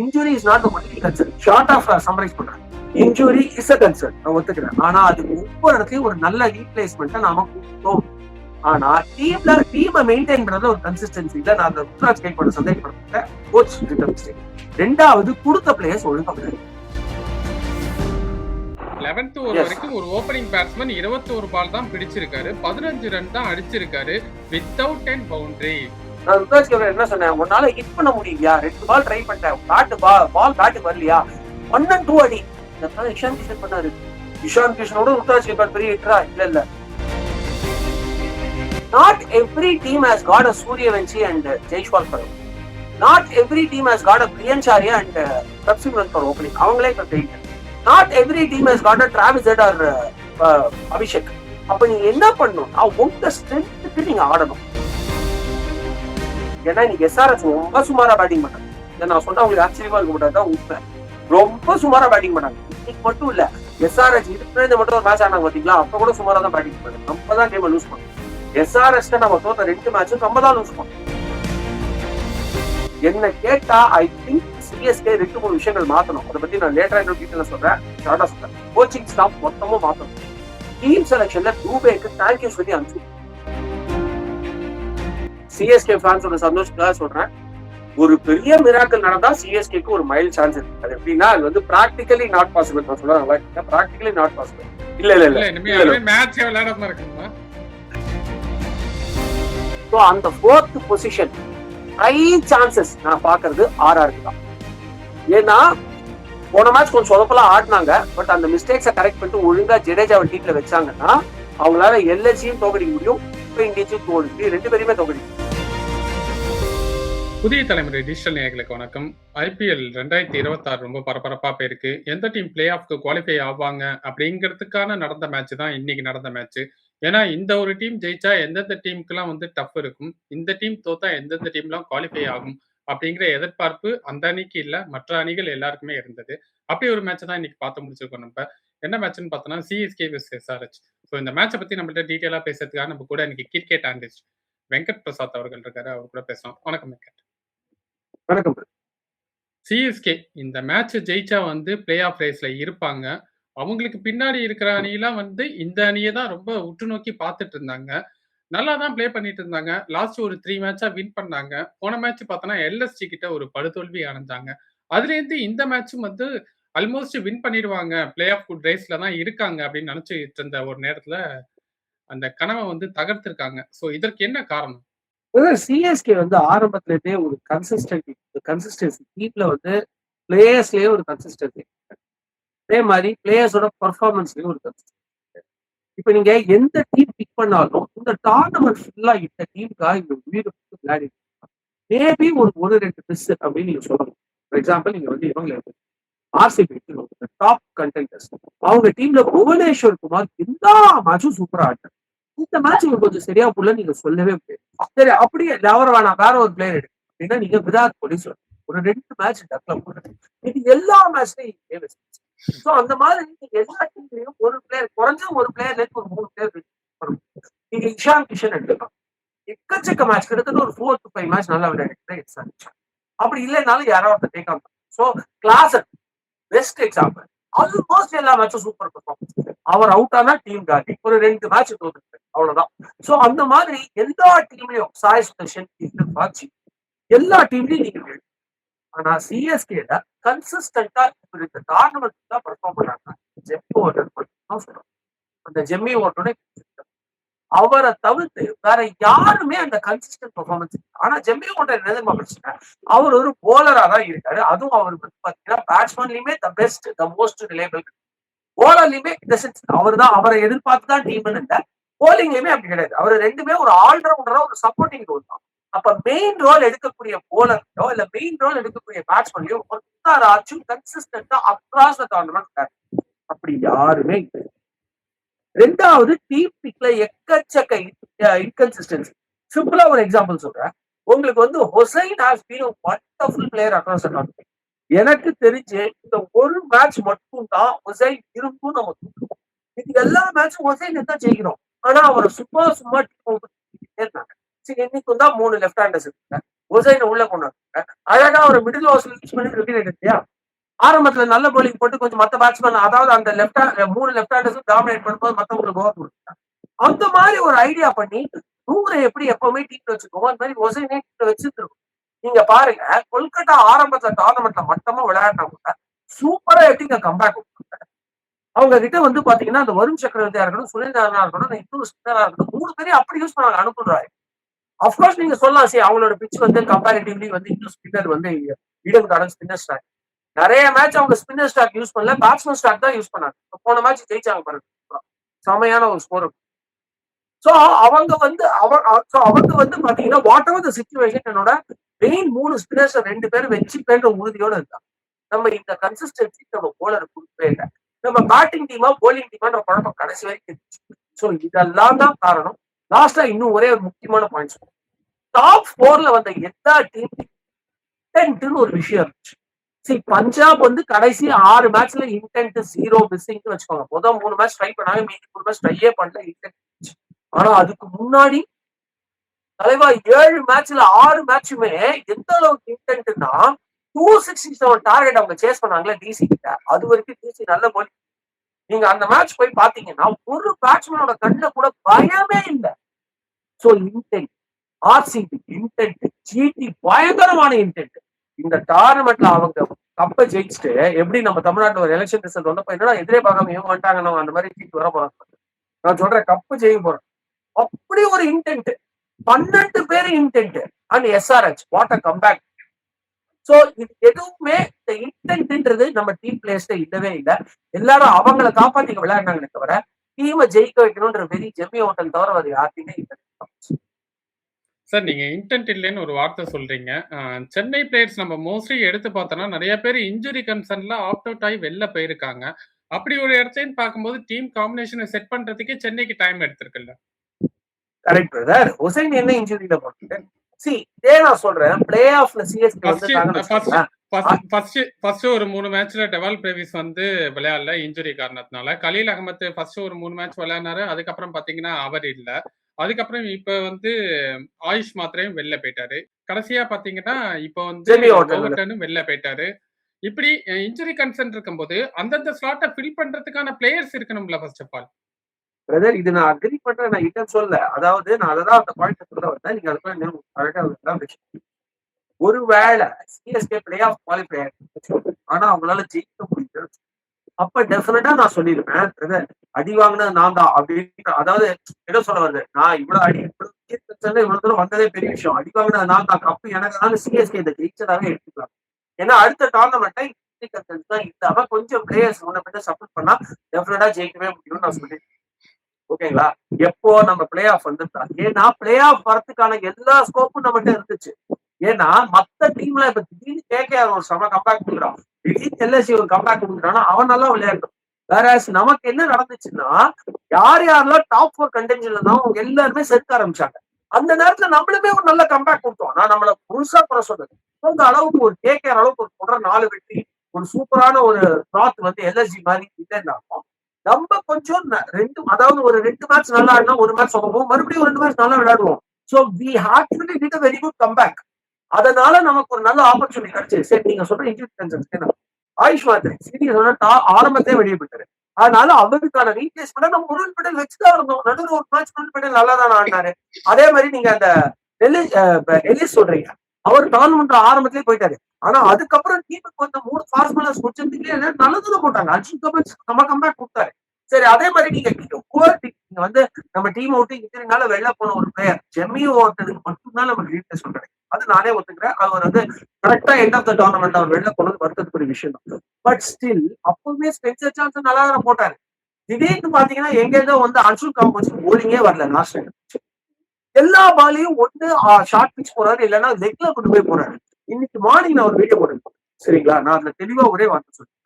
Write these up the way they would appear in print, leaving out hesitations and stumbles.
Injury is not only concern. Short of summarize பண்றேன். Injury is a concern, நான் ஒத்துக்கிறேன். ஆனா அதுக்கு ஒவ்வொரு இடத்துலயும் ஒரு நல்ல ரீப்ளேஸ்மெண்ட்டை நாம கொடுத்தோம். ஆனா டீமை மெயின்டைன் பண்றதுல ஒரு கன்சிஸ்டன்சி இல்ல. நான் அந்த ருத்ராஜ் கேட்பட சந்தேகப்பட்ட கோச் மிஸ்டேக். ரெண்டாவது கொடுத்த பிளேயர்ஸ் ஒழுங்கா கிடையாது. 11th ஓவர் வரைக்கும் ஒரு ஓப்பனிங் பேட்ஸ்மேன் 21 பால் தான் பிடிச்சிருக்காரு, 15 ரன் தான் அடிச்சிருக்காரு வித்தவுட் 10 பவுண்டரி. நான் ருத்ராஜ் கேட்பட என்ன சொன்னேன், உன்னால ஹிட் பண்ண முடியலையா, 2 பால் ட்ரை பண்ணிட்டேன், பால் பேட்டுக்கு வரலையா, 1 and 2 அடி. இஷான் கிஷன் பண்ணாரு. இஷான் கிஷனோட ருத்ராஜ் கேட்பட பெரிய ஹிட்டரா? இல்ல. Not every team has got a Suryavanshi and Jaiswal for opening. Not every team has got a Priyancharya and Prabhsimran for opening. அவங்களே இப்ப தெரியும். Not every team has got a Travis Head or Abhishek. அப்ப நீங்க என்ன பண்ணணும், உங்க ஸ்ட்ரென்த்துக்கு நீங்க ஆடணும். ஏன்னா இன்னைக்கு SRH ரொம்ப சுமாரா பேட்டிங் பண்ணாங்க. இதை நான் சொன்னா உங்களுக்கு ஆச்சரியமா இருக்க மாட்டாதான் உண்மை. ரொம்ப சுமாரா பேட்டிங் பண்ணாங்க. இன்னைக்கு மட்டும் இல்ல, SRH இதுக்கு மட்டும் ஒரு மேட்ச் ஆனாங்க பாத்தீங்களா, அப்ப கூட சுமாரா தான் பேட்டிங் பண்ணாங்க. நம்ம தான் கேம் லூஸ் பண்ணோம். SRH நம்ம தோத்த 2 மேட்சும் நம்ம தான் லூஸ் பண்ணோம். என்ன கேட்டா ஐ திங்க் CSK 2-3 விஷயங்கள் மாத்தணும். அதை பத்தி நான் லேட்டரா டீட்டெயிலா சொல்றேன், ஷார்ட்டா சொல்றேன். கோச்சிங் ஸ்டாஃப் மொத்தமும் மாத்தணும். டீம் செலக்ஷன்ல டூபேக்கு தேங்க்யூ சொல்லி அனுப்பிச்சு. CSK ஃபேன்ஸோட சந்தோஷத்துக்காக சொல்றேன், ஒரு பெரிய மிராக்கல் நடந்தா CSKக்கு ஒரு மைல் சான்ஸ் இருக்கு. அது எப்படின்னா அது வந்து பிராக்டிகலி நாட் பாசிபிள். நான் சொல்றேன் பிராக்டிகலி நாட் பாசிபிள். இல்ல மேட்ச் விளையாடாம இருக்குமா? அந்த 4th பொசிஷன் ஹை சான்சஸ் நான் பாக்குறது RRக்கு தான். ஏன்னா போன மேட்ச் கொஞ்சம் சொதப்பலா ஆடினாங்க, பட் அந்த மிஸ்டேக்ஸை கரெக்ட் பண்ணிட்டு ஒழுங்கா ஜடேஜாவை டீம்ல வச்சாங்கன்னா அவங்களால LSGயும் தோக்கடிக்க முடியும், இந்தியாவையும் தோல்வி, 2 பேருமே தோக்கடிக்க முடியும். புதிய தலைமுறை டிஜிட்டல் நேயர்களுக்கு வணக்கம். IPL 2026 ரொம்ப பரபரப்பா போயிருக்கு. எந்த டீம் பிளே ஆஃப்க்கு குவாலிஃபை ஆவாங்க அப்படிங்கிறதுக்கான நடந்த மேட்ச் தான் இன்னைக்கு நடந்த மேட்ச். ஏன்னா இந்த ஒரு டீம் ஜெயிச்சா எந்தெந்த டீமுக்குலாம் வந்து டஃப் இருக்கும், இந்த டீம் தோத்தா எந்தெந்த டீம்லாம் குவாலிஃபை ஆகும் அப்படிங்கிற எதிர்பார்ப்பு அந்த அணிக்கு இல்ல, மற்ற அணிகள் எல்லாருக்குமே இருந்தது. அப்படி ஒரு மேட்ச் தான் இன்னைக்கு பார்த்து முடிச்சிருக்கோம். நம்ம என்ன மேட்ச்னு பார்த்தோம்னா CSK vs SRH. ஸோ இந்த மேட்சை பத்தி நம்மள்ட்ட டீட்டெயிலா பேசுறதுக்காக நம்ம கூட இன்னைக்கு கிரிக்கெட் ஆனலிஸ்ட் வெங்கட் பிரசாத் அவர்கள் இருக்காரு. அவர் கூட பேசலாம். வணக்கம் வெங்கட். வணக்கம். CSK இந்த மேட்ச் ஜெயிச்சா வந்து பிளே ஆஃப் ரேஸ்ல இருப்பாங்க. அவங்களுக்கு பின்னாடி இருக்கிற அணியெல்லாம் வந்து இந்த அணியை தான் ரொம்ப உற்று நோக்கி பார்த்துட்டு இருந்தாங்க. நல்லா தான் பிளே பண்ணிட்டு இருந்தாங்க. லாஸ்ட் ஒரு 3 மேட்சா வின் பண்ணாங்க. போன மேட்ச் பார்த்தோன்னா LSG கிட்ட ஒரு படுதோல்வி அடைஞ்சாங்க. அதுலேருந்து இந்த மேட்சும் வந்து ஆல்மோஸ்ட் வின் பண்ணிடுவாங்க, பிளே ஆஃப் ரேஸ்ல தான் இருக்காங்க அப்படின்னு நினைச்சிட்டு இருந்த ஒரு நேரத்துல அந்த கனவை வந்து தகர்த்திருக்காங்க. ஸோ இதற்கு என்ன காரணம்? CSK வந்து ஆரம்பத்துல இருந்தே ஒரு கன்சிஸ்டன்சி டீம்ல வந்து பிளேயர்ஸ்லயே ஒரு கன்சிஸ்டன்சி, அதே மாதிரி பிளேயர்ஸோட பெர்ஃபார்மன்ஸ்லயும் ஒரு கன்சிஸ்டன்சி. இப்ப நீங்க எந்த டீம் பிக் பண்ணாலும் இந்த டோர்னமெண்ட் ஃபுல்லா இந்த டீமுக்காக இந்த உயிர் விளையாடி மேபி ஒரு 2 மிஸ் அப்படின்னு நீங்க சொல்லணும். ஃபார் எக்ஸாம்பிள் நீங்க வந்து இவங்க RCB டாப் கண்டென்டர்ஸ், அவங்க டீம்ல புவனேஸ்வர் குமார் எல்லா மேட்சும் சூப்பரா ஆட்டாங்க. இந்த மேட்ச் கொஞ்சம் சரியா போல நீங்க சொல்லவே முடியாது. சரி அப்படியே அவரை வேணாம் வேற ஒரு பிளேயர் எடுக்கு அப்படின்னா நீங்க விராட் கோலி சொல்லணும். ஒரு 2 மேட்ச் டக்ல போடுறது, இது எல்லா மேட்ச்லயும். ஸோ அந்த மாதிரி நீங்க எல்லா டீம்லயும் ஒரு பிளேயர் குறைஞ்ச ஒரு பிளேயர்ல இருந்து ஒரு 3 பிளேயர் நீங்க இஷான் கிஷன் எடுத்துக்கலாம். எக்கச்சக்க மேட்ச் கிட்டத்தட்ட ஒரு 4 to 5 மேட்ச் நல்லா விளையாடுறேன். அப்படி இல்லைனாலும் யாராவது take on. So class best example, almost எல்லா மேட்சும் சூப்பர் பெர்ஃபார்மன்ஸ். அவர் அவுட் ஆனா டீம் காட்டி ஒரு 2 மேட்ச் தோத்துருக்கு, அவ்வளவுதான். சோ அந்த மாதிரி எல்லா டீம்லயும் சாய் சுதர்ஷன் எல்லா டீம்லயும் நீங்க. ஆனா CSKல கன்சிஸ்டன்டா இந்த டோர்னமெண்ட் தான் பெர்ஃபார்ம் பண்ணாங்க. ஜெம்மி ஓட்டர் சொல்றோம், அந்த ஜெம்மி ஓட்டோட அவரை தவிர்த்து வேற யாருமே அந்த கன்சிஸ்டன்ட் பெர்ஃபார்மன்ஸ். ஆனா ஜெம்மி ஓட்டர் என்ன பிரச்சனை, அவர் ஒரு போலரா தான் இருக்காரு. அதுவும் அவர் வந்து பாத்தீங்கன்னா பேட்ஸ்மேன்லயுமே the best, the most reliable. போலர்லயுமே அவர் தான், அவரை எதிர்பார்த்து தான் டீம் இல்ல. போலிங்லயுமே அப்படி கிடையாது. அவர் 2மே ஒரு ஆல்ரவுண்டரா ஒரு சப்போர்ட்டிங் ரோல் தான். அப்ப மெயின் ரோல் எடுக்கக்கூடிய போலர்லயோ இல்ல மெயின் ரோல் எடுக்கக்கூடிய பேட்ஸ்மேன்லயோ ஒருத்தராச்சும் கன்சிஸ்டன்டா அக்ராஸ் த டோர்னமெண்ட் அப்படி யாருமே இல்லை. 2வது டீம் பிக்ல எக்கச்சக்க இன்கன்சிஸ்டன்சி. சிம்பிளா ஒரு எக்ஸாம்பிள் சொல்றேன். உங்களுக்கு வந்து Hossain has been a wonderful player across the tournament. எனக்கு தெரிஞ்சு இந்த ஒரு மேட்ச் மட்டும் தான் ஹொசைன் இருக்கும் நம்ம தூக்குறோம். இது எல்லா மேட்சும் ஹொசைன் தான் ஜெயிக்கிறோம். ஆனா அவரை சும்மா இருந்தாங்க. சரி, இன்னைக்கு தான் 3 லெஃப்ட் ஹேண்டர்ஸ் இருக்காங்க. ஹுசைனை உள்ள கொண்டாங்க. அழகா ஒரு மிடில் ஓவர்ஸ்ல யூஸ் பண்ணி விக்கெட் இல்லையா? ஆரம்பத்துல நல்ல bowling போட்டு கொஞ்சம் மத்த பேட்ஸ்மேன், அதாவது அந்த மூணு லெஃப்ட் ஹேண்டர்ஸும் டாமினேட் பண்ணும்போது மத்தவங்களுக்கு ஓவர் கொடுத்தாங்க. அந்த மாதிரி ஒரு ஐடியா பண்ணி 100 எப்படி எப்பவுமே டீம்ல வச்சுக்கோமோ அந்த மாதிரி ஹுசைனே டீம்ல வச்சிருக்கோம். நீங்க பாருங்க, கொல்கத்தா ஆரம்பத்துல டோர்னமெண்ட்ல மட்டமா விளையாடினவங்க சூப்பரா எப்படிங்க கம்பேக் கொடுத்தாங்க. அவங்க கிட்ட வந்து பாத்தீங்கன்னா அந்த வருண் சக்கரவர்த்தியா இருக்கட்டும், சுனில் நாராயணா இருக்கட்டும், இன்னொரு ஸ்பின்னரா இருக்கட்டும், 3 பேரையும் அப்படி யூஸ் பண்ணாங்க அனுப்புறாரு. அப்கோர்ஸ் நீங்க சொல்லலாம், சரி அவங்களோட பிட்ச் வந்து கம்பேரிட்டிவ்லி வந்து இன்னும் ஸ்பின்னர் வந்து ஈடன் கார்டன் ஸ்பின்னர் ஸ்டாக். நிறைய மேட்ச் அவங்க ஸ்பின்னர் ஸ்டாக் யூஸ் பண்ணல, பேட்ஸ்மேன் ஸ்டாக் தான் யூஸ் பண்ணாங்க. போன மேட்ச் ஜெயிச்சாங்க பாருங்க, செமையான ஒரு ஸ்கோர். சோ அவங்க வந்து பாத்தீங்கன்னா வாட் எவர் த சிச்சுவேஷன் என்னோட மெயின் 3 ஸ்பின்னர்ஸ் 2 பேரும் வச்சுப்பேன்ற உறுதியோட இருக்காங்க. நம்ம இந்த கன்சிஸ்டன்சி நம்ம போலர் கொடுக்கவே இல்லை. நம்ம பேட்டிங் டீமா போலிங் டீமான்ற குழப்பம் கடைசி வரைக்கும் இருந்துச்சு. சோ இதெல்லாம் தான் காரணம். லாஸ்டா இன்னும் ஒரே ஒரு முக்கியமான பாயிண்ட்ஸ், டாப் 4ல வந்த எல்லா டீம் இன்டென்ட்னு ஒரு விஷயம் இருந்துச்சு. சரி, பஞ்சாப் வந்து கடைசி 6 மேட்ச்ல இன்டென்ட் 0 மிஸ்ஸிங் வச்சுக்கோங்க. முதல் 3 மேட்ச் ட்ரை பண்ணாங்க, மீதி 3 மேட்ச் ட்ரையே பண்ணல, இன்டென்ட். ஆனா அதுக்கு முன்னாடி தலைவா 7 மேட்ச்ல 6 மேட்சுமே எந்த அளவுக்கு இன்டென்ட்னா 267 டார்கெட் அவங்க சேஸ் பண்ணாங்களே டிசி கிட்ட. அது வரைக்கும் டிசி நல்ல bowling. நீங்க அந்த மேட்ச் போய் பாத்தீங்கன்னா ஒரு பேட்ஸ்மேனோட கண்ணுல கூட பயமே இல்லை. So intent, RCB intent, GT பயங்கரமான இன்டென்ட். இந்த டோர்னமெண்ட்ல அவங்க கப்பை ஜெயிச்சுட்டு எப்படி நம்ம தமிழ்நாட்டுல ஒரு எலெக்ஷன் ரிசல்ட் வந்தப்ப என்னடா எதிரே பார்க்காம இவங்க வந்துட்டாங்க, அந்த மாதிரி ஜீட்டு வர போறாங்க. நான் சொல்றேன், கப்பு ஜெயிக்க போறேன். அப்படி ஒரு இன்டென்ட், 12 பேர் intend and SRH what a comeback. So இது எதுவுமே இந்த இன்டென்ட்ன்றது நம்ம டீம் பிளேயர்ஸ்ல இல்லவே இல்லை. எல்லாரும் அவங்கள காப்பாத்தி விளையாடுனாங்களே தவிர டீமை ஜெயிக்க வைக்கணும்ன்ற வெறி ஜெம்மி ஹோட்டல் தவிர அது யாருக்குமே இல்லை. சார், நீங்க இன்டென்ட் இல்லைன்னு ஒரு வார்த்தை சொல்றீங்க. சென்னை பிளேயர்ஸ் நம்ம மோஸ்ட்லி எடுத்து பார்த்தோம்னா நிறைய பேர் இன்ஜுரி கன்சர்ன்ல ஆப்ட் அவுட் ஆகி வெளில போயிருக்காங்க. அப்படி ஒரு இடத்தையும் பார்க்கும்போது டீம் காம்பினேஷனை செட் பண்றதுக்கே சென்னைக்கு டைம் எடுத்திருக்குல்ல. Correct brother. ஹுசைன் என்ன இன்ஜுரியில போட்டு இதே நான் சொல்றேன், பிளே ஆஃப்ல சிஎஸ்கே ஃபர்ஸ்ட் ஒரு 3 மேட்ச்ல டெவால் பிரேவிஸ் வந்து விளையாடல இன்ஜுரி காரணத்தினால. கலீல் அகமத் ஃபர்ஸ்ட் ஒரு 3 மேட்ச் விளையாடினாரு. அதுக்கப்புறம் பாத்தீங்கன்னா அவர் இல்ல. அதுக்கப்புறம் இப்ப வந்து ஆயுஷ் மாத்திரையும் வெளில போயிட்டாரு. கடைசியா பாத்தீங்கன்னா இப்ப வந்து ஓவர்டனும் வெளில போயிட்டாரு. இப்படி இன்ஜுரி கன்சர்ன் இருக்கும்போது அந்தந்த ஸ்லாட்டை ஃபில் பண்றதுக்கான பிளேயர்ஸ் இருக்கணும்ல ஃபர்ஸ்ட் ஆஃப் ஆல். பிரதர், இது நான் அக்ரி பண்றேன், நான் இல்ல சொல்ல. அதாவது நான் அததான் அந்த பாயிண்ட் சொல்ல வந்தேன். நீங்க அதுக்கு ஒருவேளை சிஎஸ்கே பிளே ஆஃப் குவாலிஃபை ஆனா அவங்களால ஜெயிக்க முடியும், அப்ப டெஃபினட்டா நான் சொல்லிருப்பேன் பிரதர், அடி வாங்கினது நான் தான் அப்படின்னு. அதாவது என்ன சொல்ல வருது, நான் இவ்வளவு அடி இவ்வளவு தூரம் வந்ததே பெரிய விஷயம், அடி வாங்கினது நான் தான், அப்ப எனக்கு சிஎஸ்கே இந்த ஜெயிச்சதாவே எடுத்துக்கலாம். ஏன்னா அடுத்த டோர்னமெண்ட்டை இல்லாம கொஞ்சம் பிளேயர்ஸ் முன்ன சப்போர்ட் பண்ணா டெஃபினட்டா ஜெயிக்கவே முடியும்னு நான் சொல்லிட்டேன். ஓகேங்களா? எப்போ நம்ம பிளே ஆஃப் வந்துட்டா, ஏன்னா பிளே ஆஃப் வரதுக்கான எல்லா ஸ்கோப்பும் நம்மகிட்ட இருந்துச்சு. ஏன்னா மத்த டீம்ல இப்ப திடீர்னு கேகேஆர் ஒரு செம கம்பேக் கொடுக்குறான், திடீர்னு எல்எஸ்சி ஒரு கம்பேக் கொடுக்குறான்னா அவன் நல்லா விளையாடும். வேற நமக்கு என்ன நடந்துச்சுன்னா, யார் யாரெல்லாம் டாப் 4 கண்டென்ஷன்ல இருந்தாலும் அவங்க எல்லாருமே செதுக்க ஆரம்பிச்சாங்க. அந்த நேரத்துல நம்மளுமே ஒரு நல்ல கம்பேக் கொடுத்தோம். நான் நம்மள முழுசா குறை சொல்றது, அந்த அளவுக்கு ஒரு கேகேஆர் அளவுக்கு ஒரு தொடர் 4 வெற்றி, ஒரு சூப்பரான ஒரு கிராத் வந்து எல்எஸ்சி மாதிரி இல்லைன்னா நம்ம கொஞ்சம் அதாவது ஒரு 2 மேட்ச் நல்லா ஆடினா ஒரு மேட்ச் சொல்லுவோம், மறுபடியும் 2 மேட்ச் நல்லா விளையாடுவோம். So we actually did a very good comeback. அதனால நமக்கு ஒரு நல்ல ஆப்பர்ச்சுனிட்டி கிடைச்சு. சரி, நீங்க சொல்ற இன்ஜுரி கன்சர்ன் ஆயுஷ் மாத்திரை நீங்க சொன்னா ஆரம்பத்திலே வெளியே போயிட்டாரு. அதனால அவருக்கான ரீப்ளேஸ்மெண்ட் நம்ம முருகன் பட்டேல் வச்சுதான் இருந்தோம். நடுவில் ஒரு மேட்ச் முருகன் பட்டேல் நல்லா தான் ஆடினாரு. அதே மாதிரி நீங்க அந்த எலிஸ் சொல்றீங்க, அவர் டோர்னமெண்ட் ஆரம்பத்திலே போயிட்டாரு. ஆனா அதுக்கப்புறம் டீமுக்கு வந்து 3 ஃபாஸ்ட் பாலர்ஸ் முடிச்சதுக்கு நல்லதுதான் போட்டாங்க. அர்ஜுன் கபல் நம்ம கம்பேக் கொடுத்தாரு. சரி, அதே மாதிரி நீங்க வந்து நம்ம டீம் விட்டு இத்தனை வெளில போன ஒரு பிளேயர் ஜெம்மி ஓட்டனுக்கு மட்டும்தான் நமக்கு ரீப்ளேஸ் பண்றாங்க. அது நானே ஒத்துக்கிறேன். அவர் வந்து கரெக்டா எண்ட் ஆஃப் த டோர்னமெண்ட் அவர் வெளில போனது வருத்தத்துக்குரிய விஷயம் தான். பட் ஸ்டில் அப்பவுமே ஸ்பென்சர் சான்சன் நல்லா தான் போட்டாரு. திடீர்னு பாத்தீங்கன்னா எங்கேதோ வந்து அன்சுல் காம்போஸ் போலிங்கே வரல. லாஸ்ட் எல்லா பாலையும் ஒண்ணு ஷார்ட் பிச் போறாரு, இல்லைன்னா லெக்ல கொண்டு போய் போறாரு. இன்னைக்கு மார்னிங் நான் ஒரு வீடியோ போட்டிருக்கேன், சரிங்களா? நான் அதுல தெளிவா ஒரே வார்த்தை சொல்றேன்,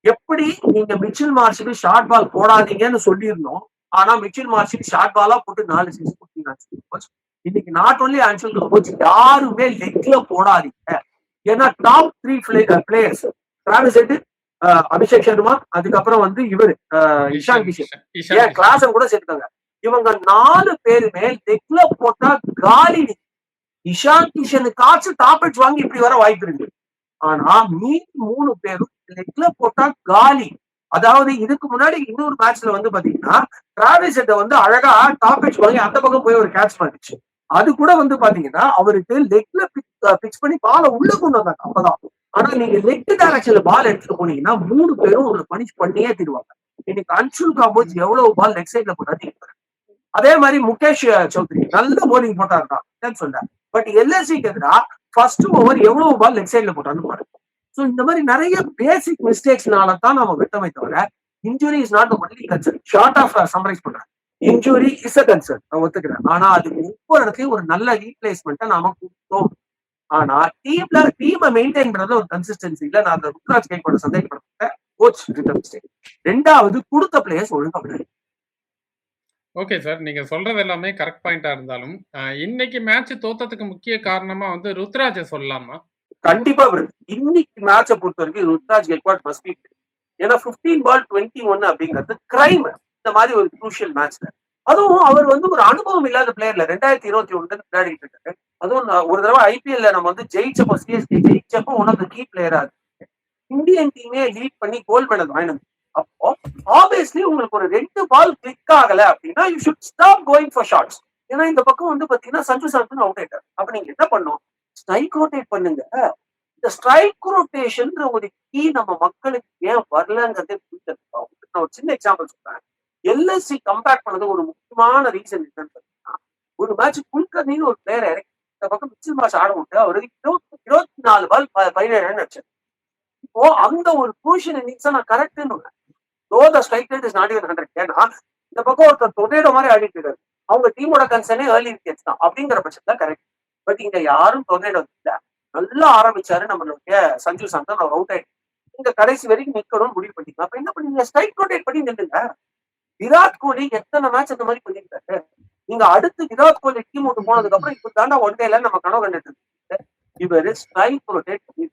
எப்படி நீங்க மிச்சில் மார்ஷுக்கு ஷார்ட் பால் போடாதீங்கன்னு சொல்லியிருந்தோம். ஆனா மிச்சில் மார்ஷுக்கு ஷார்ட் பாலா போட்டு 4 சிக்ஸ் கொடுத்தீங்க. இன்னைக்கு நாட் ஒன்லி அன்சுல் காம்போஸ், யாருமே லெக்ல போடாதீங்க. ஏன்னா top 3 players Travis head, Abhishek Sharma, அதுக்கப்புறம் வந்து இவரு இஷான் கிஷன், கிளாஸ் கூட சேர்த்துக்காங்க. இவங்க 4 பேருமே லெக்ல போட்டா காலி. இஷான் கிஷனுக்காச்சும் டாப் வாங்கி இப்படி வர வாய்ப்பு இருக்கு. ஆனா மீதி 3 பேரும் லெக்ல போட்டா காலி. அதாவது இதுக்கு முன்னாடி இன்னொரு மேட்ச்ல வந்து பாத்தீங்கன்னா டிராவிஸ் ஹெட்ட வந்து அழகா டாப் வாங்கி அந்த பக்கம் போய் ஒரு கேட்ச் பண்ணிச்சு. அது கூட வந்து பாத்தீங்கன்னா அவருக்கு லெக்ல பிக்ஸ் பண்ணி பால உள்ள கொண்டு வந்தாங்க அப்பதான். ஆனா நீங்க லெக் டைரக்ஷன்ல பால் எடுத்துட்டு போனீங்கன்னா 3 பேரும் ஒரு பனிஷ் பண்ணியே தருவாங்க. இன்னைக்கு அன்சுல் காம்போஜ் எவ்வளவு பால் லெக் சைட்ல போட்டாரு. அதே மாதிரி முகேஷ் சௌத்ரி நல்ல போலிங் போட்டாருதான் சொல்றேன். பட் எல்எஸ்சிக்கு எதிராக ஃபர்ஸ்ட் ஓவர் எவ்வளவு பால் லெக் சைட்ல போட்டான்னு பாருங்க. சோ இந்த மாதிரி நிறைய பேசிக் மிஸ்டேக்ஸ்னால தான் நம்ம விட்டமே தவிர injury is not only concern. Short of summarize பண்றேன். இன்ஜுரி இஸ் அ கன்சர்ன் நான் ஒத்துக்கிறேன். ஆனா அதுக்கு ஒவ்வொரு இடத்துலயும் ஒரு நல்ல ரீப்ளேஸ்மெண்ட்டை நாம கொடுத்தோம். ஆனா டீமை மெயின்டைன் பண்றதுல ஒரு கன்சிஸ்டன்சி இல்ல. நான் அந்த ருத்ராஜ் கைக்கோட சந்தேகப்பட்ட கோச் மிஸ்டேக். 2வது கொடுத்த பிளேயர்ஸ் ஒழுங்கா விளையாடு. Okay sir. நீங்க சொல்றது எல்லாமே கரெக்ட் பாயிண்டா இருந்தாலும், இன்னைக்கு மேட்ச் தோத்ததுக்கு முக்கிய காரணமா வந்து ருத்ராஜ சொல்லலாமா? கண்டிப்பா வருது. இன்னைக்கு மேட்சை பொறுத்த வரைக்கும் ருத்ராஜ் கெக்வாட் மஸ்ட் பி. ஏன்னா 15 பால் 21 அப்படிங்கிறது கிரைம் இந்த மாதிரி ஒரு குரூஷியல் மேட்ச்ல. அதுவும் அவர் வந்து ஒரு அனுபவம் இல்லாத பிளேயர்ல 2021 விளையாடிட்டு இருக்காரு. அதுவும் ஒரு தடவை ஐபிஎல்ல நம்ம வந்து ஜெயிச்சப்போ சிஎஸ்கே ஜெயிச்சப்போ ஒன் ஆஃப் த கீ பிளேயரா இருக்கு. இந்தியன் டீமே லீட் பண்ணி கோல்ட் மெடல் வாங்கினது. அப்போ ஆப்வியஸ்லி உங்களுக்கு ஒரு 2 பால் கிளிக் ஆகல அப்படின்னா you should stop going for shots. ஏன்னா இந்த பக்கம் வந்து பாத்தீங்கன்னா சஞ்சு சாம்சன் அவுட் ஆயிட்டார். அப்ப நீங்க என்ன பண்ணும்? ஸ்ட்ரைக் ரொட்டேட் பண்ணுங்க. இந்த ஸ்ட்ரைக் ரொட்டேஷன் ஒரு கீ நம்ம மக்களுக்கு ஏன் வரலங்கிறதே புரிஞ்சது. நான் ஒரு சின்ன எக்ஸாம்பிள் சொல்றேன். எல்எஸ்சி கம்பேர் பண்ணது ஒரு முக்கியமான ரீசன் என்னன்னு பார்த்தீங்கன்னா, ஒரு மேட்ச் குல்கர்னின்னு ஒரு பிளேயர் இறக்கி இந்த பக்கம் மிச்சில் மாஸ் ஆட விட்டு அவருக்கு 24 பால் 17 ரன் அடிச்சார். இப்போ அந்த ஒரு பொசிஷன் இன்னிங்ஸ் நான் கரெக்ட்னு strike rate is not even 100. ஏன்னா இந்த பக்கம் ஒருத்தர் டொர்னேடோ மாதிரி ஆடிட்டு இருக்காரு. அவங்க டீமோட கன்சர்னே ஏர்லி விக்கெட்ஸ் தான் அப்படிங்கிற பட்சத்துல கரெக்ட். பட் இங்க யாரும் டொர்னேடோ இல்ல. நல்லா ஆரம்பிச்சாரு நம்மளுடைய சஞ்சு சாம்சன். அவர் அவுட் ஆயிட்டு இந்த கடைசி வரைக்கும் நிக்கணும்னு முடிவு பண்ணிக்கலாம். அப்ப என்ன பண்ணீங்க? ஸ்ட்ரைக் ரொட்டேட் பண்ணி நின்றுங்க. விராட் கோலி எத்தனை மேட்ச் அந்த மாதிரி பண்ணிருக்காரு. நீங்க அடுத்து விராட் கோலி டீம் விட்டு போனதுக்கு அப்புறம் இப்ப தாண்டா ஒன் டேல நம்ம கனவு கண்டுட்டு இருக்கு. இவரு ஸ்ட்ரைக் ரொட்டேட் பண்ணி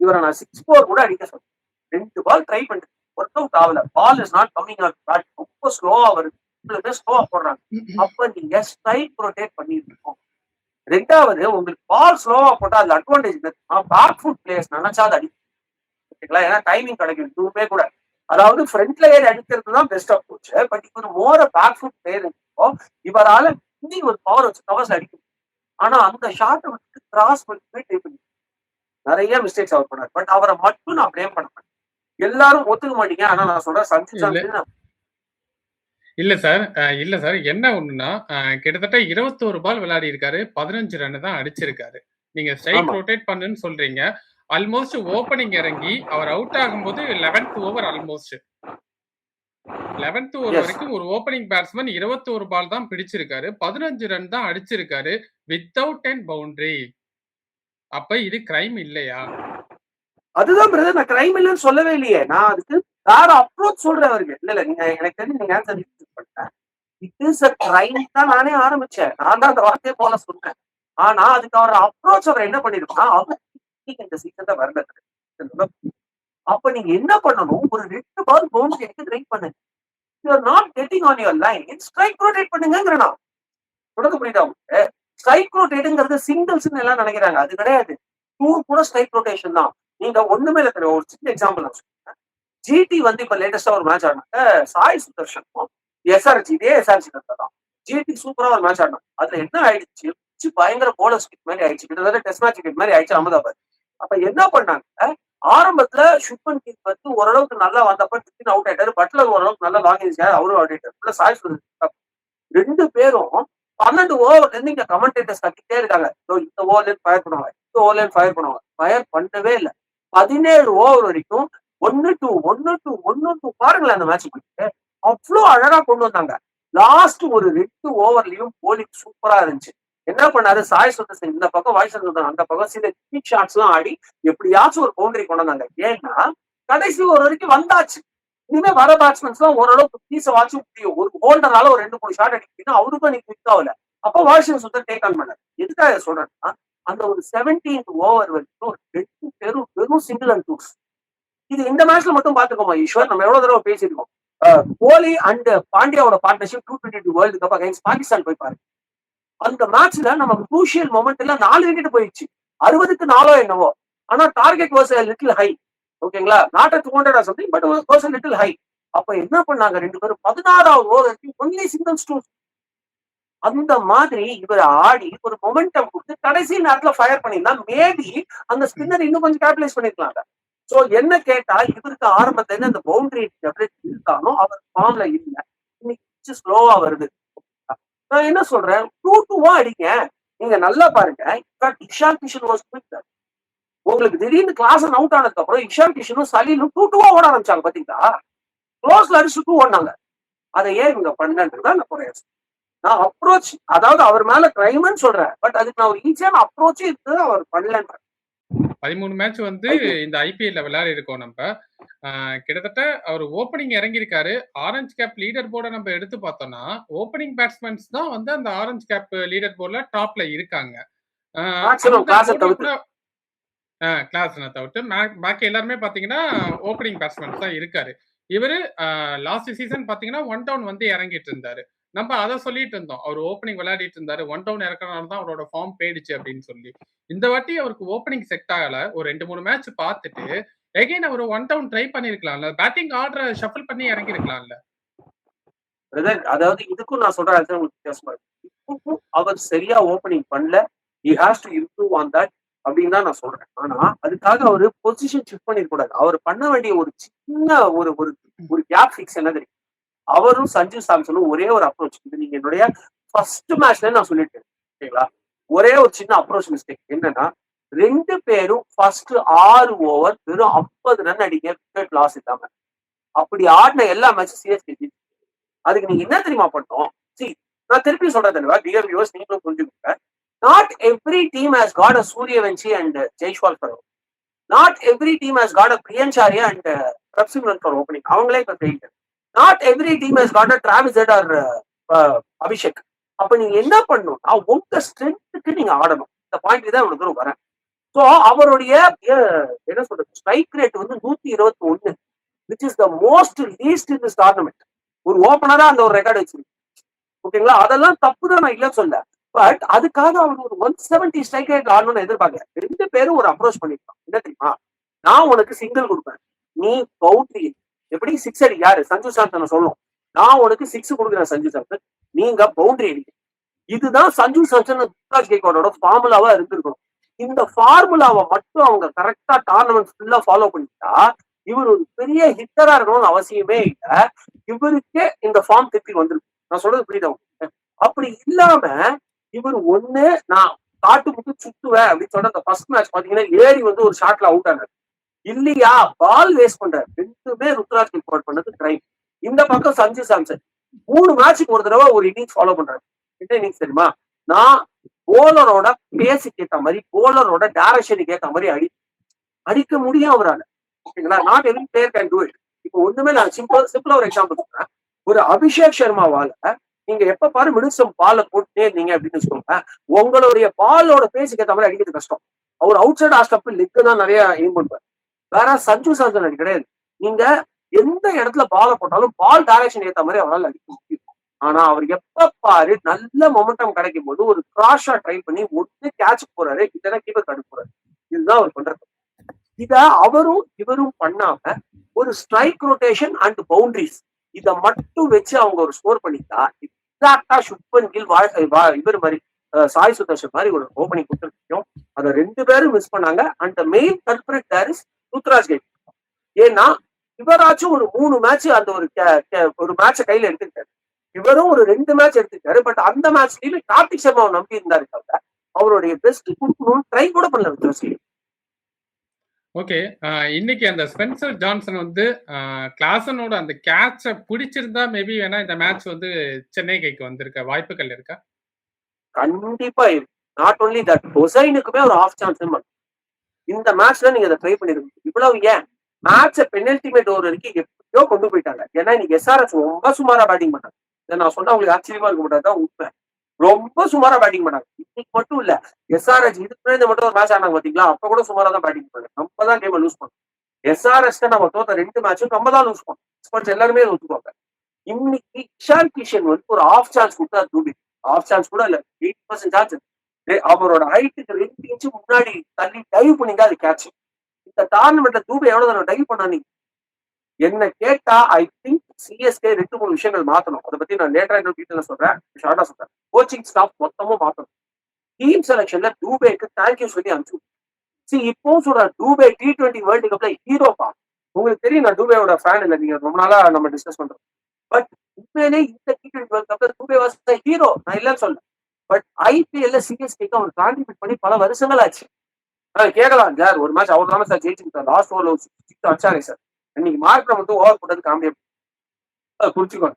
இவரை நான் 6-4 கூட அடிக்க சொல்றேன். 2 பால் ட்ரை பண்ணிட்டு ஒர்க் அவுட் ஆகல. Ball is not coming out. Bat ரொம்ப ஸ்லோவா வருது. ஸ்லோவா போடுறாங்க. அப்ப நீங்க ஸ்ட்ரைக் ரொட்டேட் பண்ணிருக்கோம். 2வது உங்களுக்கு பால் ஸ்லோவா போட்டா அது அட்வான்டேஜ். பேக் ஃபுட் பிளேயர்ஸ் நினைச்சா அது அடிக்கும். ஓகேங்களா? ஏன்னா டைமிங் கிடைக்கும். இதுவுமே கூட அதாவது ஃப்ரண்ட்ல ஏறி அடிக்கிறது தான் பெஸ்ட் அப்ரோச். பட் இவர் மோர பேக் ஃபுட் பிளேயர் இருக்கோ இவரால இன்னும் ஒரு பவர் வச்சு கவர்ஸ் அடிக்கும். ஆனா அந்த ஷாட்டை வந்து கிராஸ் பண்ணி போய் ட்ரை பண்ணி நிறைய மிஸ்டேக்ஸ் அவர் பண்ணார். பட் அவரை மட்டும் நான் ப்ளேம் பண்ண மாட்டேன். எல்லாரும் ஒத்துக்க மாட்டீங்க. ஆனா நான் சொல்றேன் சஞ்சு சாம்சன் இல்ல சார். என்ன ஒண்ணுன்னா, கிட்டத்தட்ட 21 பால் விளையாடி இருக்காரு. 15 ரன் தான் அடிச்சிருக்காரு. நீங்க ஸ்ட்ரைக் ரொட்டேட் பண்ணுன்னு சொல்றீங்க. ஆல்மோஸ்ட் ஓப்பனிங் இறங்கி அவர் அவுட் ஆகும்போது 11th over almost 11th over வரைக்கும் ஒரு ஓப்பனிங் பேட்ஸ்மேன் 21 பால் தான் பிடிச்சிருக்காரு. 15 ரன் தான் அடிச்சிருக்காரு வித்தவுட் அண்ட் பவுண்டரி. அப்ப இது கிரைம் இல்லையா? அதுதான் பிரதர். நான் கிரைம் இல்லைன்னு சொல்லவே இல்லையே. நான் அதுக்கு வேற அப்ரோச் சொல்றேன் அவருக்கு. இல்ல நீங்க எனக்கு தெரிஞ்சு நீங்க ஆன்சர் பண்ணிட்டேன். இட் இஸ் அ கிரைம் தான் நானே ஆரம்பிச்சேன். நான் தான் அந்த வார்த்தையை போல சொன்னேன். ஆனா அதுக்கு அவர் அப்ரோச் அவர் என்ன பண்ணிருக்கா அவர் இந்த சீசன் தான் வரல. அப்ப நீங்க என்ன பண்ணணும்? ஒரு 2 பால் பவுண்டரி எடுத்து ட்ரை பண்ணுங்க. You are not getting on your line. Strike rotate பண்ணுங்கிறனா தொடக்க புரியுதா உங்களுக்கு? ஸ்ட்ரைக் ரொட்டேட்ங்கிறது சிங்கிள்ஸ் எல்லாம் நினைக்கிறாங்க. அது கிடையாது. 2 கூட ஸ்ட்ரைக் ரொட்டேஷன் தான். நீங்க ஒண்ணுமே இல்ல. ஒரு சின்ன எக்ஸாம்பிள் நான் சொல்றேன். ஜிடி வந்து இப்ப லேட்டஸ்டா ஒரு மேட்ச் ஆடினாங்க. சாய் சுதர்ஷனும் எஸ்ஆர்ஜி தான். ஜிடி சூப்பரா ஒரு மேட்ச் ஆடினாங்க. அதுல என்ன ஆயிடுச்சு? பயங்கர போலர் ஸ்கிட் மாதிரி ஆயிடுச்சு. கிட்டத்தட்ட டெஸ்ட் மேட்ச் கிட் மாதிரி ஆயிடுச்சு அகமதாபாத். அப்ப என்ன பண்ணாங்க? ஆரம்பத்துல சுப்மன் கிட் வந்து ஓரளவுக்கு நல்லா வந்தப்ப திடீர்னு அவுட் ஆயிட்டாரு. பட்லர் ஓரளவுக்கு நல்லா லாங் இருந்துச்சு. அவரும் அவுட் ஆயிட்டாரு. சாய் சுதர்ஷன் 2 பேரும் 12 ஓவர்ல இருந்து இங்க கமெண்டேட்டர்ஸ் கட்டிட்டே இருக்காங்க. இந்த ஓவர்ல ஃபயர் பண்ணுவாங்க, இந்த ஓவர்ல ஃபயர் பண்ணுவாங்க. ஃபயர் பண்ணவே இல்லை. 17 ஓவர் வரைக்கும் 1-2 பாருங்களேன் அந்த மேட்ச் போயிட்டு அவ்வளவு அழகா கொண்டு வந்தாங்க. லாஸ்ட் ஒரு 2 ஓவர்லயும் போலிங் சூப்பரா இருந்துச்சு. என்ன பண்ணாரு? சாய் சுதர்ஷன் இந்த பக்கம் வாய்ஸ் அந்த பக்கம் சில கிக் ஷாட்ஸ் எல்லாம் ஆடி எப்படியாச்சும் ஒரு பவுண்டரி கொண்டு வந்தாங்க. ஏன்னா கடைசி ஓவர் வரைக்கும் வந்தாச்சு. இனிமே வர பேட்ஸ்மேன்ஸ் எல்லாம் ஓரளவுக்கு பீஸ வாட்சி முடியும். ஒரு ஹோல்டரால ஒரு 2-3 ஷாட் அடிக்கணும். அவருக்கும் நீங்க குவிக் ஆகல. அப்ப வாஷிங் சுத்தர் டேக் ஆன் பண்ணாரு. எதுக்காக சொல்றேன்னா அந்த ஒரு 17th ஓவர் வரைக்கும் 2 பேரும் வெறும் சிங்கிள் அண்ட் டூஸ். இது இந்த மேட்ச்ல மட்டும் பாத்துக்கோமா ஈஸ்வர். நம்ம எவ்வளவு தடவை பேசியிருக்கோம். கோலி அண்ட் பாண்டியாவோட partnership 222 world cup against Pakistan போய் பாருங்க. அந்த மேட்ச்ல நம்ம குரூஷியல் மொமெண்ட்ல 4 விக்கெட் போயிடுச்சு. 60க்கு 4 என்னவோ. ஆனா target was a little high. ஓகேங்களா? Not at 200 or something but was a little high. அப்ப என்ன பண்ணாங்க 2 பேரும் 16வது ஓவருக்கு ஒன்லி சிங்கிள் ஸ்டோன். அந்த மாதிரி இவர் ஆடி ஒரு மொமெண்டம் கொடுத்து கடைசி நேரத்துல ஃபயர் பண்ணியிருந்தா மேபி அந்த ஸ்பின்னர் இன்னும் கொஞ்சம் கேபிடலைஸ் பண்ணிருக்கலாங்க. சோ என்ன கேட்டா இவருக்கு ஆரம்பத்துல அந்த பவுண்டரி இருந்தாலும் அவர் ஃபார்ம்ல இல்ல. இன்னைக்கு ஸ்லோவா வருது. நான் என்ன சொல்றேன் 2-2 அடிங்க. நீங்க நல்லா பாருங்க. Ishan Kishan was quick. உங்களுக்கு திடீர்னு கிளாஸ் அவுட் ஆனதுக்கு அப்புறம் இஷான் கிஷனும் சலீலும் 2-2 ஓட ஆரம்பிச்சாங்க பாத்தீங்களா? க்ளோஸ்ல அடிச்சு 2 ஓடினாங்க. அதை ஏன் இவங்க பண்ணன்றதா நான் குறைய நான் அப்ரோச் அதாவது அவர் மேல கிரைம்னு சொல்றேன். பட் அதுக்கு நான் ஒரு ஈஸியான அப்ரோச்சே இருக்கு அவர் பண்ணலன்ற 13 மேட்ச் வந்து இந்த ஐபிஎல்ல விளையாடி இருக்கோம் நம்ம. கிட்டத்தட்ட அவர் ஓப்பனிங் இறங்கியிருக்காரு. ஆரஞ்சு கேப் லீடர் போர்டை நம்ம எடுத்து பார்த்தோம்னா ஓப்பனிங் பேட்ஸ்மேன்ஸ் தான் வந்து அந்த ஆரஞ்சு கேப் லீடர் போர்ட்ல டாப்ல இருக்காங்க. கிளாஸ் தவிர்த்து பாக்கி எல்லாருமே பாத்தீங்கன்னா ஓப்பனிங் பேட்ஸ்மேன் தான் இருக்காரு. இவரு லாஸ்ட் சீசன் பாத்தீங்கன்னா 1 டவுன் வந்து இறங்கிட்டு இருந்தாரு. நம்ம அதை சொல்லிட்டு இருந்தோம். அவர் ஓப்பனிங் விளையாடிட்டு இருந்தாரு. 1 டவுன் இறக்கறனால தான் அவரோட ஃபார்ம் போயிடுச்சு அப்படின்னு சொல்லி. இந்த வாட்டி அவருக்கு ஓப்பனிங் செட் ஆகல. ஒரு 2-3 மேட்ச் பார்த்துட்டு எகைன் அவர் 1 டவுன் ட்ரை பண்ணிருக்கலாம்ல. பேட்டிங் ஆர்டரை ஷஃபிள் பண்ணி இறங்கி இருக்கலாம்ல. அதாவது இதுக்கும் நான் சொல்றேன் வித்தியாசமா இருக்கு. அவர் சரியா ஓப்பனிங் பண்ணல. he has to improve on that அப்படின்னு தான் நான் சொல்றேன். ஆனா அதுக்காக அவரு பொசிஷன் ஷிஃப்ட் பண்ணிருக்கூடாது. அவர் பண்ண வேண்டிய ஒரு சின்ன ஒரு ஒரு கேப் ஃபிக்ஸ் என்ன தெரியும்? அவரும் சஞ்சு சாம்சனும் ஒரே ஒரு அப்ரோச். இது நீங்க என்னுடைய ஃபர்ஸ்ட் மேட்ச்ல நான் சொல்லிட்டேன். ஓகேங்களா? ஒரே ஒரு சின்ன அப்ரோச் மிஸ்டேக் என்னன்னா 2 பேரும் ஃபர்ஸ்ட் 6 ஓவர் வெறும் 50 ரன் அடிக்க விக்கெட் லாஸ் இல்லாம அப்படி ஆடின எல்லா மேட்சும் சிஎஸ்கே. அதுக்கு நீங்க என்ன தெரியுமா பண்ணோம்? நான் திருப்பி சொல்றேன் டியர் வியூவர்ஸ், நீங்களும் புரிஞ்சுக்கோங்க. Not every team has got a Suryavanshi and Jaiswal for opening. Not every team has got a Priyancharya and Prabhsimran for opening. அவங்களே இப்ப failed. Not every team has got a Travis Head or Abhishek. அப்ப நீங்க என்ன பண்ணணும்னா உங்க ஸ்ட்ரென்த்துக்கு நீங்க ஆடணும். இந்த பாயிண்ட் தான் உங்களுக்கு வரேன். ஸோ அவருடைய என்ன சொல்றது ஸ்ட்ரைக் ரேட் வந்து 121, which is the most least in this tournament. ஒரு ஓப்பனரா அந்த ஒரு ரெக்கார்டு வச்சிருக்கு. ஓகேங்களா? அதெல்லாம் தப்பு தான், நான் இல்ல சொல்ல. பட் அதுக்காக அவர் ஒரு 170 ஸ்ட்ரைக் ரேட் ஆடணும்னு எதிர்பார்க்க 2 பேரும் ஒரு அப்ரோச் பண்ணிருக்கான். என்ன தெரியுமா? நான் உனக்கு சிங்கிள் கொடுப்பேன், நீ பவுண்டரி எப்படி 6 அடி. யாரு? சஞ்சு சாம்சன் சொல்லும். நான் உனக்கு 6 கொடுக்குறேன் சஞ்சு சாம்சன், நீங்க பவுண்டரி அடிக்க. இதுதான் சஞ்சு சாம்சன் ருத்ராஜ் கெய்க்வாடோட ஃபார்முலாவா இருந்திருக்கணும். இந்த ஃபார்முலாவை மட்டும் அவங்க கரெக்டா டோர்னமெண்ட் ஃபுல்லா ஃபாலோ பண்ணிட்டா இவர் ஒரு பெரிய ஹிட்டரா இருக்கணும்னு அவசியமே இல்லை. இவருக்கே இந்த ஃபார்ம் திருப்பி வந்துருக்கு. நான் சொல்றது புரியுதா? அப்படி இல்லாம இவர் ஒண்ணு நான் காட்டு முட்டு சுத்துவேன் அப்படின்னு சொன்ன அந்த ஃபர்ஸ்ட் மேட்ச் பாத்தீங்கன்னா ஏரி வந்து ஒரு ஷாட்ல அவுட் ஆனாரு. இல்லையா பால் வேஸ்ட் பண்றாரு. 2மே ருத்ராஜ் கெய்க்வாட் பண்ணது ட்ரைவ். இந்த பக்கம் சஞ்சு சாம்சன் 3 மேட்சுக்கு ஒரு தடவை ஒரு இன்னிங்ஸ் ஃபாலோ பண்றாரு. என்ன இன்னிங்ஸ் தெரியுமா? நான் போலரோட பேஸுக்கு ஏத்த மாதிரி போலரோட டைரக்ஷனுக்கு ஏத்த மாதிரி அடிக்க முடியும் அவரால். ஓகேங்களா? Not every player can to it. இப்போ ஒண்ணுமே நான் சிம்பிளா ஒரு எக்ஸாம்பிள் சொல்றேன். ஒரு அபிஷேக் சர்மாவால நீங்க எப்ப பாரு மிடில் பால போட்டுட்டே இருந்தீங்க அப்படின்னு சொல்லுங்க, உங்களுடைய பாலோட பேஸுக்கு ஏத்த மாதிரி அடிக்கிறது கஷ்டம். அவர் out side off stump leg தான் நிறைய எய்ம் பண்ணுவார். வேற சஞ்சு சாம்சன் அது கிடையாது. நீங்க எந்த இடத்துல பால போட்டாலும் பால் டைரக்ஷன் ஏத்த மாதிரி அவரால் அடிக்க முடியும். ஆனா அவர் எப்ப பாரு நல்ல மொமெண்டம் கிடைக்கும் போது ஒரு கிராஸ் ஷாட் ட்ரை பண்ணி ஒட்டு கேட்ச் போறாரு, இல்லைன்னா கீப்பர் தடுக்க போறாரு. இதுதான் அவர் பண்றது. இத அவரும் இவரும் பண்ணாம ஒரு ஸ்ட்ரைக் ரொட்டேஷன் அண்ட் பவுண்டரிஸ் இத மட்டும் வச்சு அவங்க ஒரு ஸ்கோர் பண்ணிட்டா எக்ஸாக்டா சுப்மன் கில் இவர் மாதிரி சாய் சுதர்ஷன் மாதிரி ஒரு ஓப்பனிங் கொடுத்துருக்கோம். அதை 2 பேரும் மிஸ் பண்ணாங்க. And main culprit there is Ruturaj Gaikwad. ஏன்னா இவராச்சும் ஒரு 3 மேட்ச் அந்த ஒரு மேட்ச கையில எடுத்துக்கிட்டாரு. இவரும் ஒரு 2 மேட்ச் எடுத்துக்கிட்டாரு. பட் அந்த மேட்ச்லயுமே கார்த்திக் சர்மாவை நம்பி இருந்தாரு தவிர அவருடைய பெஸ்ட் கொடுக்கணும்னு ட்ரை கூட பண்ணல ருத்ராஜ். ஓகே. இன்னைக்கு அந்த ஸ்பென்சர் ஜான்சன் வந்து கிளாசனோட அந்த கேட்ச பிடிச்சிருந்தா மேபி வேணா இந்த மேட்ச் வந்து சென்னை கைக்கு வந்திருக்க வாய்ப்புகள் இருக்கா? கண்டிப்பா. நாட் ஒன்லி தட், ஹொசைனுக்குமே ஒரு ஆஃப் சான்ஸ் இந்த மேட்ச்ல நீங்க அதை ட்ரை பண்ணிருக்கீங்க. இவ்வளவு ஏன் மேட்ச பெனல்டி மேட் ஓவர் வரைக்கும் எப்படியோ கொண்டு போயிட்டாங்க. ஏன்னா இன்னைக்கு எஸ்ஆர்எச் ரொம்ப சுமாரா பேட்டிங் பண்ணாங்க. இதை நான் சொன்னா உங்களுக்கு ஆச்சரியமா இருக்க மாட்டாதான் உண்மை. ரொம்ப சுமாரா பேட்டிங் பண்ணாங்க. இன்னைக்கு மட்டும் இல்ல, எஸ்ஆர்எச் இதுக்கு மட்டும் ஒரு மேட்ச் ஆனாங்க பாத்தீங்களா, அப்ப கூட சுமாரா தான் பேட்டிங் பண்ணாங்க. நம்ம தான் கேம் லூஸ் பண்ணோம். எஸ்ஆர்எஸ் நம்ம தோத்த 2 மேட்சும் நம்ம தான் லூஸ் பண்ணோம். எக்ஸ்பர்ட்ஸ் எல்லாருமே ஒத்துக்குவாங்க. இன்னைக்கு இஷான் கிஷன் வந்து ஒரு ஆஃப் சான்ஸ் கொடுத்தா தூபி ஆஃப் சான்ஸ் கூட இல்ல, 80% சான்ஸ். அவரோட ஹைட்டுக்கு 2 இன்ச்சு முன்னாடி தள்ளி டைவ் பண்ணிங்க அது கேட்ச். இந்த டோர்னமெண்ட்ல தூபே எவ்வளவு தடவை டைவ் பண்ணா நீ? என்ன கேட்டா ஐ திங்க் சிஎஸ்கே 2-3 விஷயங்கள் மாத்தணும். அதை பத்தி நான் லேட்டரா இன்னும் டீட்டெயிலா சொல்றேன், ஷார்ட்டா சொல்றேன். கோச்சிங் ஸ்டாஃப் மொத்தமும் மாத்தணும். டீம் செலக்ஷன்ல தூபேக்கு தேங்க்யூ சொல்லி அனுப்பிச்சு. இப்போ சொல்ற தூபே T20 வேர்ல்டு கப்ல ஹீரோப்பா. உங்களுக்கு தெரியும் நான் தூபேவோட ஃபேன் இல்ல, நீங்க ரொம்ப நாளா நம்ம டிஸ்கஸ் பண்றோம். பட் உண்மையிலே இந்த T20 வேர்ல்டு கப்ல தூபே வாஸ் த ஹீரோ, நான் இல்லன்னு சொல்ல. பட் ஐபிஎல்ல சிஎஸ்கேக்கு அவர் கான்ட்ரிபியூட் பண்ணி பல வருஷங்கள் ஆச்சு. கேட்கலாம் சார், ஒரு மேட்ச் அவர் தானே சார் ஜெயிச்சுட்டார், லாஸ்ட் ஓவர்ல 6 அடிச்சாரே சார். இன்னைக்கு மார்க்ல வந்து ஓவர் போட்டது காமெடி குறிச்சுக்கோங்க.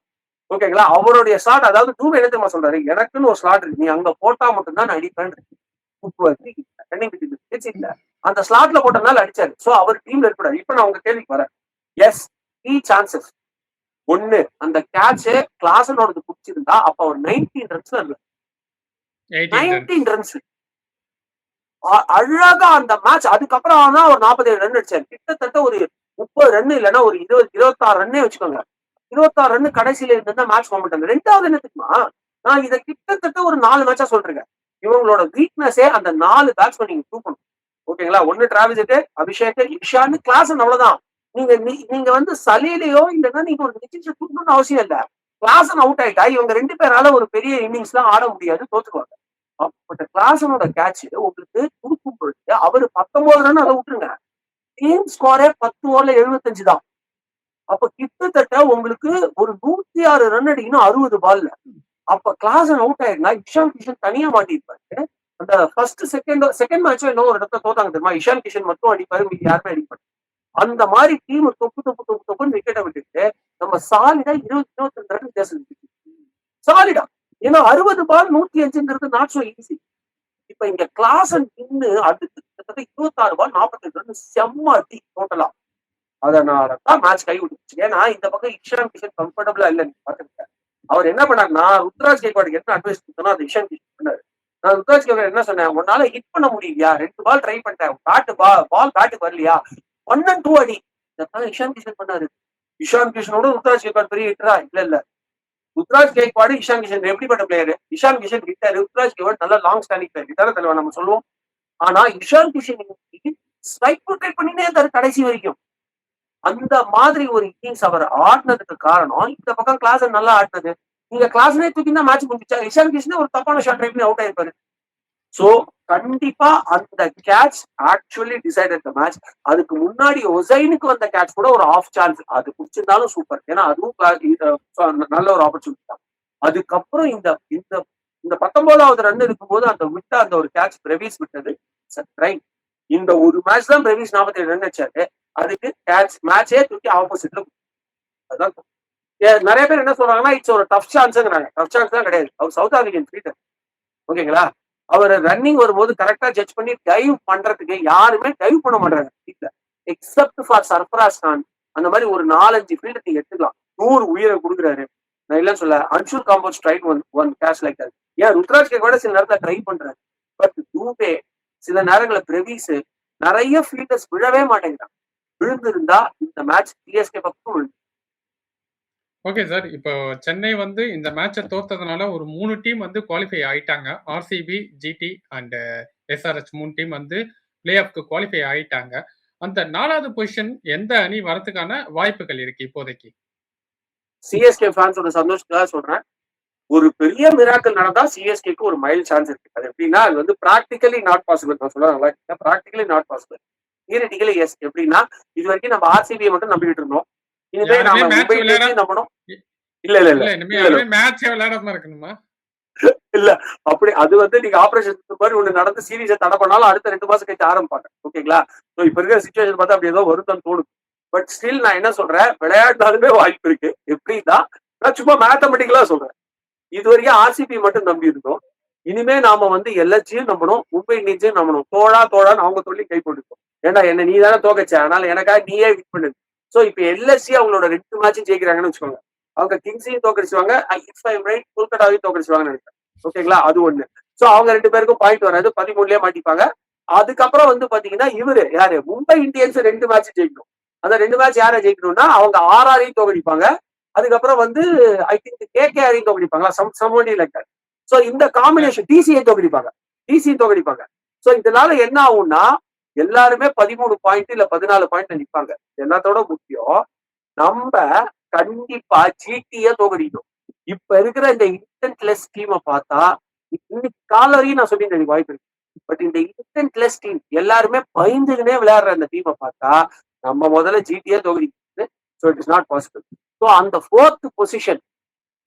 ஓகேங்களா, அவருடைய ஸ்லாட், அதாவது தூபே என்ன தெரியுமா சொல்றாரு, எனக்குன்னு ஒரு ஸ்லாட் இருக்கு, நீ அங்க போட்டா மட்டும்தான் நான் அடிப்பேன். அந்த ஸ்லாட்ல போட்டனால அடிச்சாரு. சோ அவர் டீம்ல இருக்கக்கூடாது. இப்ப நான் உங்க கேள்விக்கு வரேன். Yes, 3 chances. ஒன்னு, அந்த கேட்ச் கிளாசனோடது பிடிச்சிருந்தா அப்ப அவர் 19 ரன்ஸ்ல இல்ல, 19 ரன்ஸ் அழகா அந்த மேட்ச். அதுக்கப்புறம் தான் ஒரு 47 ரன் அடிச்சாரு. கிட்டத்தட்ட ஒரு 30 ரன் இல்லைன்னா ஒரு 26 ரன்னே வச்சுக்கோங்க. 26 ரன் கடைசியில இருந்தா மேட்ச் போக. ரெண்டாவது என்ன தெரியுமா, நான் இதை கிட்டத்தட்ட ஒரு 4 மேட்சா சொல்றேன். இவங்களோட வீக்னஸே அந்த 4 பேட்ஸ்மேன் நீங்க தூக்கணும். ஓகேங்களா, ஒன்னு டிராவிஸ், அபிஷேக், இஷான், கிளாசன், அவ்வளவுதான். நீங்க வந்து சலீலையோ இல்லைன்னா நீங்க ஒரு நிச்சயம் தூக்கணும்னு அவசியம் இல்ல. கிளாசன் அவுட் ஆயிட்டா இவங்க 2 பேரால ஒரு பெரிய இன்னிங்ஸ் எல்லாம் ஆட முடியாது, தோத்துக்குவாங்க. அப்பட்ட கிளாசனோட கேட்ச் உங்களுக்கு கொடுக்கும் பொழுது அவரு 19 ரன் அதை விட்டுருங்க, டீம் ஸ்கோரே 10 ஓவர்ல 75 தான். அப்ப கிட்டத்தட்ட உங்களுக்கு ஒரு 106 ரன் அடிக்கணும் 60 பால்ல. அப்ப கிளாசன் அவுட் ஆயிருந்தா இஷான் கிஷன் தனியா மாட்டிருப்பாரு. அந்த ஃபர்ஸ்ட் செகண்ட் மேட்சும் இன்னும் ஒரு இடத்துல தோத்தாங்க தெரியுமா, இஷான் கிஷன் மட்டும் அடிப்பாரு, மீதி யாருமே அடிப்பாரு. அந்த மாதிரி டீம் தொப்புன்னு விக்கெட்டை விட்டுட்டு நம்ம சாலிடா 20-22 ரன் வித்தியாசம் சாலிடா. ஏன்னா 60 பால் 105ங்கிறது நாட் சோ ஈஸி. இப்ப இங்க கிளாசன் நின்னு அடுத்து கிட்டத்தட்ட 26 பால் 48 ரன் செம்ம அடி டோட்டலா. அதனாலதான் மேட்ச் கை விட்டுச்சு. ஏன்னா இந்த பக்கம் இஷான் கிஷன் கம்ஃபர்டபுளா இல்ல. நீங்க பாத்துருக்கேன் அவர் என்ன பண்ணாருன்னா, ருத்ராஜ் கேக்வாடுக்கு என்ன அட்வைஸ் கொடுத்தனோ அது இஷான் கிஷன் பண்ணாரு. நான் ருத்ராஜ் கேக்வாட் என்ன சொன்னேன், உன்னால ஹிட் பண்ண முடியலையா, 2 பால் ட்ரை பண்ணிட்டேன், பால் பேட்டுக்கு வரலையா, 1 and 2 அடி. இதான் இஷான் கிஷன் பண்ணாரு. இஷான் கிஷனோட ருத்ராஜ் கேக்வாட் பெரிய ஹிட்டரா? இல்ல. ருத்ராஜ் கேக்வாடு இஷான் கிஷன் எப்படிப்பட்ட பிளேயர்? இஷான் கிஷன் ஹிட்டர், ருத்ராஜ் கேக்வாட் நல்ல லாங் ஸ்டாண்டிங் பிளேயர். இதான தலைவா நம்ம சொல்லுவோம். ஆனா இஷான் கிஷன் ஸ்ட்ரைக் ரொட்டேட் பண்ணினே இருந்தாரு கடைசி வரைக்கும். அந்த மாதிரி ஒரு இன்னிங்ஸ் அவர் ஆடினதுக்கு காரணம் இந்த பக்கம் கிளாசன் நல்லா ஆடினது. நீங்க கிளாஸ்னே தூக்கி தான் மேட்ச் முடிச்சா, இஷான் கிஷன் ஒரு தப்பான ஷாட் ட்ரை பண்ணி அவுட் ஆயிருப்பாரு. சோ கண்டிப்பா அந்த catch actually decided the match. அதுக்கு முன்னாடி ஒசைனுக்கு வந்த கேட்ச் கூட ஒரு ஆஃப் சான்ஸ், அது பிடிச்சிருந்தாலும் சூப்பர், ஏன்னா அதுவும் நல்ல ஒரு ஆப்பர்ச்சுனிட்டி தான். அதுக்கப்புறம் இந்த இந்த 19வது ரன் இருக்கும்போது அந்த விட்ட அந்த ஒரு கேட்ச் பிரவீஸ் விட்டது ரைட். இந்த ஒரு மேட்ச் தான் பிரவீஸ் 47 ரன் வச்சாரு. அதுக்கு கேட்ச் மேட்சே தூக்கி ஆப்போசிட்ல. அதான் நிறைய பேர் என்ன சொல்றாங்கன்னா, இட்ஸ் ஒரு டஃப் சான்ஸ்ங்கிறாங்க. டஃப் சான்ஸ் தான் கிடையாது. அவர் சவுத் ஆப்பிரிக்கன் ஃபீல்டர். ஓகேங்களா, அவர் ரன்னிங் வரும்போது கரெக்டா ஜட்ஜ் பண்ணி டைவ் பண்றதுக்கு யாருமே டைவ் பண்ண மாட்டாங்க எக்ஸப்ட் ஃபார் சர்ஃபராஸ் கான். அந்த மாதிரி ஒரு 4-5 ஃபீல்டர் நீங்க எடுத்துக்கலாம். 100 உயிரை கொடுக்குறாரு, நான் இல்லன்னு சொல்ல. Anshul Kamboj tried one catch like that. ஏன் ருத்ராஜ் கேக்வாட் சில நேரத்துல ட்ரை பண்றாரு, பட் தூபே சில நேரங்களில் பிரவீஸ் நிறைய ஃபீல்டர்ஸ் விழவே மாட்டேங்கிறாங்க. விழுந்திருந்தா இந்த மேட்ச் சிஎஸ்கே பக்கம் விழுந்து. ஓகே சார், இப்போ சென்னை வந்து இந்த மேட்சை தோத்ததுனால ஒரு 3 டீம் வந்து குவாலிஃபை ஆயிட்டாங்க. RCB, GT and SRH 3 team வந்து பிளே ஆஃப்க்கு குவாலிஃபை ஆயிட்டாங்க. அந்த 4வது பொசிஷன் எந்த அணி வரதுக்கான வாய்ப்புகள் இருக்கு இப்போதைக்கு? சிஎஸ்கே ஃபேன்ஸோட சந்தோஷத்துக்காக சொல்றேன், ஒரு பெரிய மிராக்கல் நடந்தா சிஎஸ்கேக்கு ஒரு மைல் சான்ஸ் இருக்கு. அது எப்படின்னா, அது வந்து பிராக்டிகலி நாட் பாசிபிள். நான் சொல்ல practically not possible, theoretically yes. எப்படின்னா, இது வரைக்கும் நம்ம ஆர்சிபியை மட்டும் நம்பிக்கிட்டு இருந்தோம். இனிமே நாம மும்பை இந்தியன்ஸ் நம்பணும். இல்ல மேட்ச் விளையாடாம இருக்கணுமா? இல்ல, அப்படி அது வந்து நீங்க ஆபரேஷன் மாதிரி ஒண்ணு நடந்து சீரீஸை தடை பண்ணாலும் அடுத்த 2 மாசம் கழிச்சு ஆரம்பிப்பாங்க. ஓகேங்களா, இப்ப இருக்கிற சிச்சுவேஷன் பார்த்தா அப்படி ஏதோ வருத்தம் தோணுது. பட் ஸ்டில் நான் என்ன சொல்றேன், விளையாடினாலுமே வாய்ப்பு இருக்கு. எப்படின்னா, நான் சும்மா மேத்தமெட்டிக்கலா சொல்றேன். இது வரைக்கும் ஆர்சிபி மட்டும் நம்பி இருந்தோம். இனிமே நாம வந்து எல்எஸ்ஜியும் நம்பணும், மும்பை இந்தியன்ஸையும் நம்பணும். தோழான்னு அவங்க சொல்லி கை போட்டுருக்கோம். ஏன்னா என்ன நீ தானே தோக்கச்ச, அதனால எனக்காக நீயே வின் பண்ணுது. சோ இப்ப எல்எஸ்சி அவங்களோட 2 மேட்சும் ஜெயிக்கிறாங்கன்னு வச்சுக்கோங்க. அவங்க கிங்ஸையும் தோக்கடிச்சுவாங்க, கொல்கட்டாவையும் தோக்கடிச்சுவாங்கன்னு நினைக்கிறேன். ஓகேங்களா, அது ஒண்ணு. சோ அவங்க 2 பேருக்கும் பாயிண்ட் வராது, 13லயே மாட்டிப்பாங்க. அதுக்கப்புறம் வந்து பாத்தீங்கன்னா இவரு யாரு, மும்பை இந்தியன்ஸ் 2 மேட்ச் ஜெயிக்கணும். அந்த 2 மேட்ச் யாரை ஜெயிக்கணும்னா அவங்க ஆர்ஆரையும் தோக்கடிப்பாங்க. அதுக்கப்புறம் வந்து ஐ திங்க் கேகேஆரையும் தோக்கடிப்பாங்களா, சம்படி லைக் தட். சோ இந்த காம்பினேஷன் டிசியை தோக்கடிப்பாங்க. சோ இதனால என்ன ஆகும்னா எல்லாருமே 13 பாயிண்ட் இல்ல 14 பாயிண்ட்ல நிப்பாங்க. எல்லாத்தோட முக்கியம் நம்ம கண்டிப்பா ஜிடிய தோக்கடிக்கணும். இப்ப இருக்கிற இந்த இன்டென்ட்லெஸ் டீமை பார்த்தா இன்னைக்கு கால வரைக்கும் நான் சொல்லி எனக்கு வாய்ப்பு இருக்கு. பட் இந்த இன்டென்ட்லெஸ் டீம் எல்லாருமே பயந்துகினே விளையாடுற அந்த டீமை பார்த்தா நம்ம முதல்ல ஜிடியே தோக்கடிக்கிறது. So it is not possible. So அந்த 4th பொசிஷன்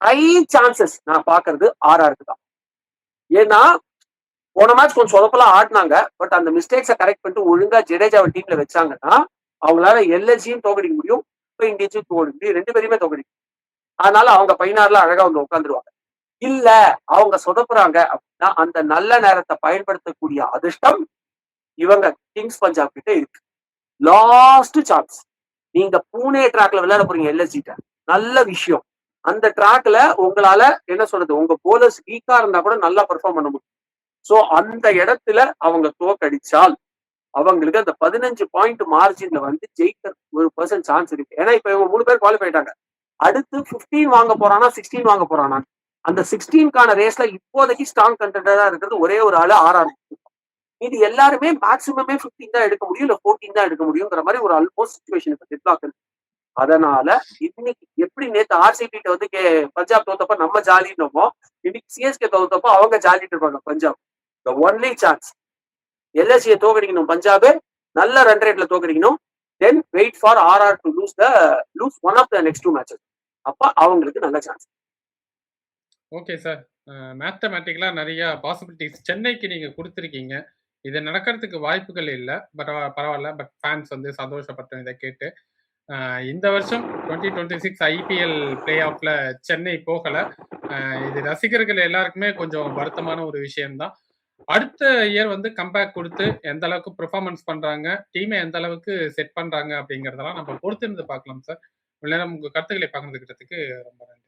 ஹை சான்சஸ் நான் பாக்குறது ஆர்ஆருக்கு தான். ஏன்னா போன மேட்ச் கொஞ்சம் சொதப்பெல்லாம் ஆடினாங்க. பட் அந்த மிஸ்டேக்ஸை கரெக்ட் பண்ணிட்டு ஒழுங்கா ஜடேஜாவை டீம்ல வச்சாங்கன்னா அவங்களால எல்எஸ்ஜியும் தோக்கடிக்க முடியும், இந்தியன்ஸையும் தோக்கடிக்க முடியும், 2 பேருமே தோக்கடிக்கும். அதனால அவங்க 16ல அழகா வந்து உட்காந்துருவாங்க. இல்ல அவங்க சொதப்புறாங்க அப்படின்னா அந்த நல்ல நேரத்தை பயன்படுத்தக்கூடிய அதிர்ஷ்டம் இவங்க கிங்ஸ் பஞ்சாப் கிட்ட இருக்கு. Last chance. நீங்க பூனே ட்ராக்ல விளையாட போறீங்க எல்எஸ்ஜிட்ட, நல்ல விஷயம். அந்த ட்ராக்ல உங்களால என்ன சொல்றது, உங்க போலர்ஸ் வீக்கா இருந்தா கூட நல்லா பெர்ஃபார்ம் பண்ண முடியும். சோ அந்த இடத்துல அவங்க தோக்கடிச்சால் அவங்களுக்கு அந்த 15 பாயிண்ட் மார்ஜின்ல வந்து ஜெயிக்க 1% சான்ஸ் இருக்கு. ஏன்னா இப்ப இவங்க 3 பேர் குவாலிஃபை ஆயிட்டாங்க. அடுத்து 15 வாங்க போறானா 16 வாங்க போறானா, அந்த 16க்கான ரேஸ்ல இப்போதைக்கு ஸ்ட்ராங் கண்டெண்டரா இருக்கிறது ஒரே ஒரு ஆளு ஆர்ஆர். இது எல்லாருமே மேக்சிமமே 15 தான் எடுக்க முடியும், இல்ல 14 தான் எடுக்க முடியுங்கிற மாதிரி ஒரு ஆல்மோஸ்ட் சிச்சுவேஷன் இப்ப டெட்லாக் இருக்கு. அதனால இன்னைக்கு எப்படி நேத்து ஆர்சிபி வந்து பஞ்சாப் தோத்தப்ப நம்ம ஜாலினோமோ, இன்னைக்கு சிஎஸ்கே தோத்தப்போ அவங்க ஜாலிட்டு இருப்பாங்க பஞ்சாப். த ஒன்லி சான்ஸ் எல்எஸ்சியை தோக்கடிக்கணும் பஞ்சாப், நல்ல ரன் ரேட்ல தோக்கடிக்கணும். Then wait for RR to lose one of the next 2 matches. அப்ப அவங்களுக்கு நல்ல சான்ஸ். Okay sir. மேத்தமேட்டிக்கலா நிறைய பாசிபிலிட்டிஸ் சென்னைக்கு நீங்க கொடுத்துருக்கீங்க. இது நடக்கிறதுக்கு வாய்ப்புகள் இல்ல. பட் பரவாயில்ல. பட் ஃபேன்ஸ் வந்து சந்தோஷப்பட்டோம் இதை கேட்டு. இந்த வருஷம் 2026 ஐபிஎல் பிளே ஆஃப்ல சென்னை போகல. இது ரசிகர்கள் எல்லாருக்குமே கொஞ்சம் வருத்தமான ஒரு விஷயம்தான். அடுத்த இயர் வந்து கம்பேக் கொடுத்து எந்த அளவுக்கு பெர்ஃபார்மன்ஸ் பண்றாங்க, டீமை எந்த அளவுக்கு செட் பண்றாங்க அப்படிங்கறதெல்லாம் நம்ம பொறுத்திருந்து பார்க்கலாம் சார். இவ்வளவு நேரம் உங்க கருத்துக்களை பகிர்ந்துக்கிட்டதுக்கு ரொம்ப நன்றி.